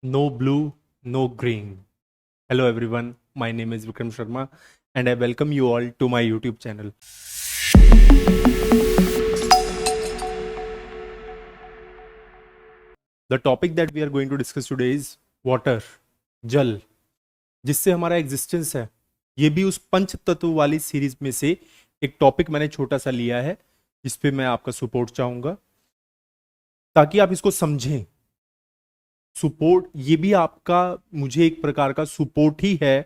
No blue, no green. Hello everyone, my name is Vikram Sharma and I welcome you all to my YouTube channel. The topic that we are going to discuss today is water, जल, जिससे हमारा existence है। ये भी उस पंच तत्व वाली series में से एक टॉपिक मैंने छोटा सा लिया है, जिस पे मैं आपका सपोर्ट चाहूंगा ताकि आप इसको समझें। सपोर्ट ये भी आपका मुझे एक प्रकार का सपोर्ट ही है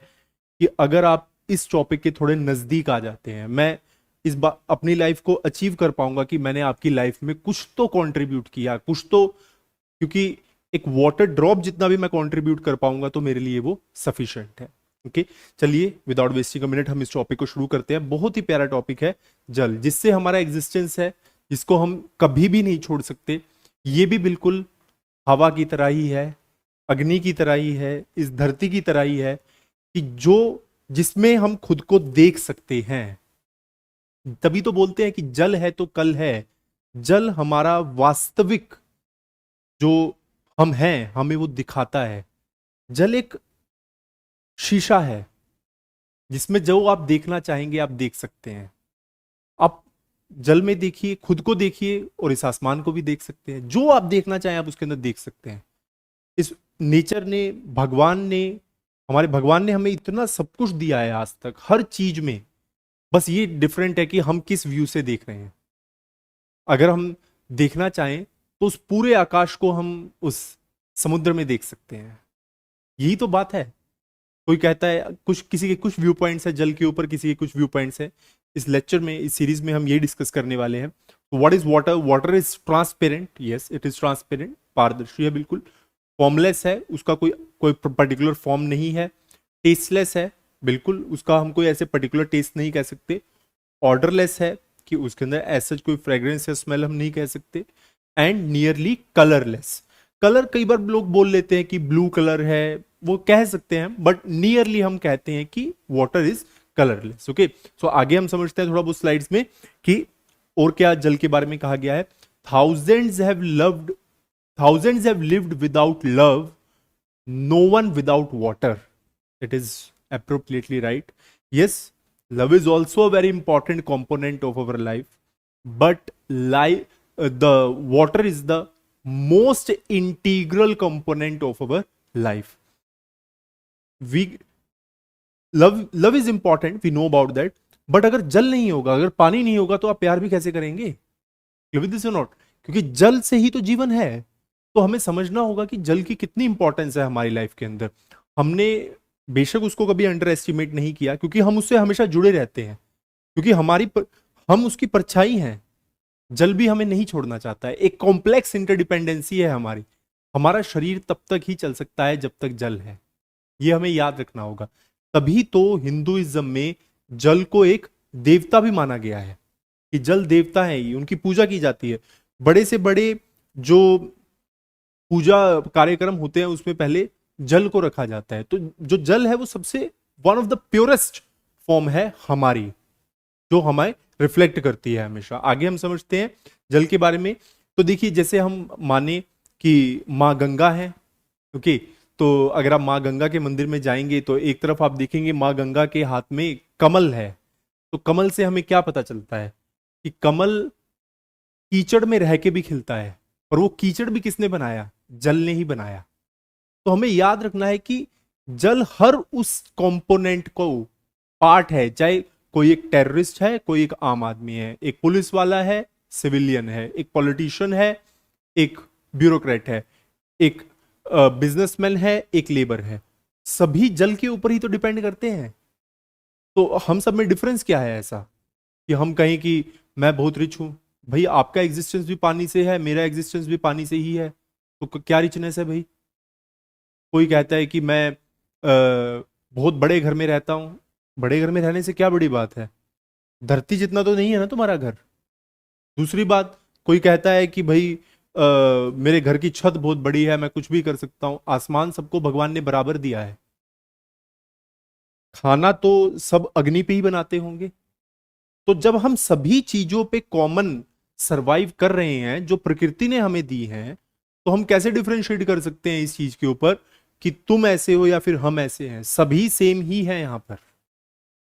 कि अगर आप इस टॉपिक के थोड़े नजदीक आ जाते हैं, मैं इस बार अपनी लाइफ को अचीव कर पाऊंगा कि मैंने आपकी लाइफ में कुछ तो कंट्रीब्यूट किया, कुछ तो, क्योंकि एक वाटर ड्रॉप जितना भी मैं कंट्रीब्यूट कर पाऊंगा तो मेरे लिए वो सफिशिएंट है। ओके, चलिए विदाउट वेस्टिंग अ मिनट हम इस टॉपिक को शुरू करते हैं। बहुत ही प्यारा टॉपिक है जल, जिससे हमारा एग्जिस्टेंस है, जिसको हम कभी भी नहीं छोड़ सकते। ये भी बिल्कुल हवा की तरह ही है, अग्नि की तरह ही है, इस धरती की तरह ही है कि जो जिसमें हम खुद को देख सकते हैं। तभी तो बोलते हैं कि जल है तो कल है। जल हमारा वास्तविक जो हम हैं हमें वो दिखाता है। जल एक शीशा है जिसमें जो आप देखना चाहेंगे आप देख सकते हैं। आप जल में देखिए, खुद को देखिए और इस आसमान को भी देख सकते हैं। जो आप देखना चाहें आप उसके अंदर देख सकते हैं। इस नेचर ने, हमारे भगवान ने हमें इतना सब कुछ दिया है आज तक, हर चीज में। बस ये डिफरेंट है कि हम किस व्यू से देख रहे हैं। अगर हम देखना चाहें तो उस पूरे आकाश को हम उस समुद्र में देख सकते हैं। यही तो बात है। कोई कहता है, कुछ किसी के कुछ व्यू पॉइंट्स है जल के ऊपर, किसी के कुछ व्यू पॉइंट्स है। इस लेक्चर में, इस सीरीज में हम ये डिस्कस करने वाले हैं। What is water? Water is transparent, yes it is transparent, पारदर्शी है बिल्कुल। फॉर्मलेस है, उसका कोई कोई पर्टिकुलर फॉर्म नहीं है। टेस्टलेस है, बिल्कुल उसका हम कोई ऐसे पर्टिकुलर टेस्ट नहीं कह सकते। ऑर्डरलेस है कि उसके अंदर ऐसा कोई फ्रेग्रेंस या स्मेल हम नहीं कह सकते। And nearly colourless. कलर कई बार लोग बोल लेते हैं कि ब्लू कलर है, वो कह सकते हैं, बट नियरली हम कहते हैं कि वाटर इज कलरलेस। ओके, सो आगे हम समझते हैं थोड़ा बहुत स्लाइड्स में कि और क्या जल के बारे में कहा गया है। Thousands have loved thousands have lived without love, no one without water. It is appropriately right. Yes, love is also a very important component of our life, but the water is the most integral component of our life. We love is important, we know about that. But अगर जल नहीं होगा, अगर पानी नहीं होगा तो आप प्यार भी कैसे करेंगे? लिव दिस और नॉट, क्योंकि जल से ही तो जीवन है। तो हमें समझना होगा कि जल की कितनी इंपॉर्टेंस है हमारी लाइफ के अंदर। हमने बेशक उसको कभी अंडर एस्टिमेट नहीं किया, क्योंकि हम उससे हमेशा जुड़े रहते हैं, क्योंकि हम उसकी परछाई हैं। जल भी हमें नहीं छोड़ना चाहता है। एक कॉम्प्लेक्स इंटरडिपेंडेंसी है हमारी। हमारा शरीर तब तक ही चल सकता है जब तक जल है। ये हमें याद रखना होगा। तभी तो हिंदुइज्म में जल को एक देवता भी माना गया है कि जल देवता है, ये उनकी पूजा की जाती है। बड़े से बड़े जो पूजा कार्यक्रम होते हैं उसमें पहले जल को रखा जाता है। तो जो जल है वो सबसे one of the purest form है हमारी, जो हमें रिफ्लेक्ट करती है हमेशा। आगे हम समझते हैं जल के बारे में। तो देखिए, जैसे हम माने कि माँ गंगा है, ओके, तो अगर आप माँ गंगा के मंदिर में जाएंगे तो एक तरफ आप देखेंगे माँ गंगा के हाथ में कमल है। तो कमल से हमें क्या पता चलता है कि कमल कीचड़ में रह के भी खिलता है। और वो कीचड़ भी किसने बनाया? जल ने ही बनाया। तो हमें याद रखना है कि जल हर उस कंपोनेंट को पार्ट है। चाहे कोई एक टेररिस्ट है, कोई एक आम आदमी है, एक पुलिस वाला है, सिविलियन है, एक पॉलिटिशियन है, एक ब्यूरोक्रेट है, एक बिजनेसमैन है, एक लेबर है, सभी जल के ऊपर ही तो डिपेंड करते हैं। तो हम सब में डिफरेंस क्या है ऐसा कि हम कहें कि मैं बहुत रिच हूं? भाई आपका एग्जिस्टेंस भी पानी से है, मेरा एग्जिस्टेंस भी पानी से ही है। तो क्या रिचनेस है भाई? कोई कहता है कि मैं बहुत बड़े घर में रहता हूं। बड़े घर में रहने से क्या बड़ी बात है? धरती जितना तो नहीं है ना तुम्हारा घर। दूसरी बात, कोई कहता है कि भाई मेरे घर की छत बहुत बड़ी है, मैं कुछ भी कर सकता हूं। आसमान सबको भगवान ने बराबर दिया है। खाना तो सब अग्नि पे ही बनाते होंगे। तो जब हम सभी चीजों पे कॉमन सरवाइव कर रहे हैं जो प्रकृति ने हमें दी हैं, तो हम कैसे डिफरेंशिएट कर सकते हैं इस चीज के ऊपर कि तुम ऐसे हो या फिर हम ऐसे हैं? सभी सेम ही है यहां पर,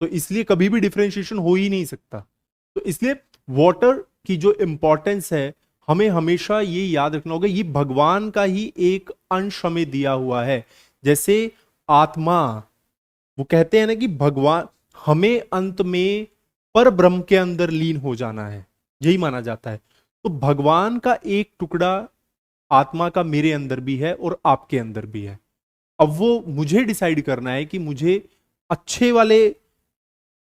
तो इसलिए कभी भी डिफरेंशिएशन हो ही नहीं सकता। तो इसलिए वाटर की जो इंपॉर्टेंस है हमें हमेशा ये याद रखना होगा, ये भगवान का ही एक अंश हमें दिया हुआ है। जैसे आत्मा, वो कहते हैं ना कि भगवान, हमें अंत में पर ब्रह्म के अंदर लीन हो जाना है, यही माना जाता है। तो भगवान का एक टुकड़ा आत्मा का मेरे अंदर भी है और आपके अंदर भी है। अब वो मुझे डिसाइड करना है कि मुझे अच्छे वाले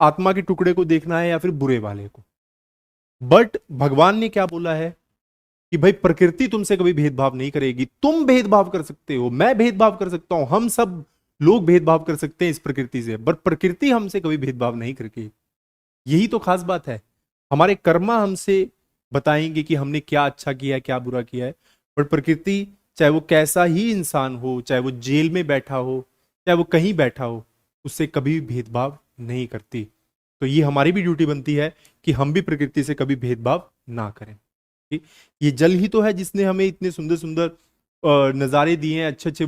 आत्मा के टुकड़े को देखना है या फिर बुरे वाले को। बट भगवान ने क्या बोला है कि भाई प्रकृति तुमसे कभी भेदभाव नहीं करेगी। तुम भेदभाव कर सकते हो, मैं भेदभाव कर सकता हूं, हम सब लोग भेदभाव कर सकते हैं इस प्रकृति से, बट प्रकृति हमसे कभी भेदभाव नहीं करेगी। यही तो खास बात है। हमारे कर्मा हमसे बताएंगे कि हमने क्या अच्छा किया है, क्या बुरा किया है। बट प्रकृति, चाहे वो कैसा ही इंसान हो, चाहे वो जेल में बैठा हो, चाहे वो कहीं बैठा हो, उससे कभी भी भेदभाव नहीं करती। तो ये हमारी भी ड्यूटी बनती है कि हम भी प्रकृति से कभी भेदभाव ना करें। ठीक? ये जल ही तो है जिसने हमें इतने सुंदर सुंदर नज़ारे दिए हैं, अच्छे अच्छे।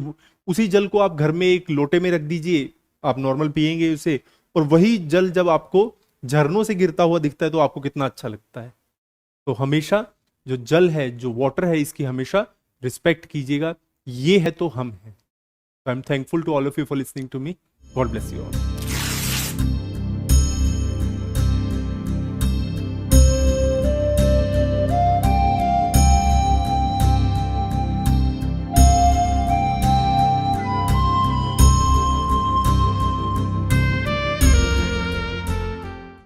उसी जल को आप घर में एक लोटे में रख दीजिए, आप नॉर्मल पिएंगे उसे, और वही जल जब आपको झरनों से गिरता हुआ दिखता है तो आपको कितना अच्छा लगता है। तो हमेशा जो जल है, जो वाटर है, इसकी हमेशा रिस्पेक्ट कीजिएगा। ये है तो हम हैं। I am thankful to all of you for listening to me. God bless you all.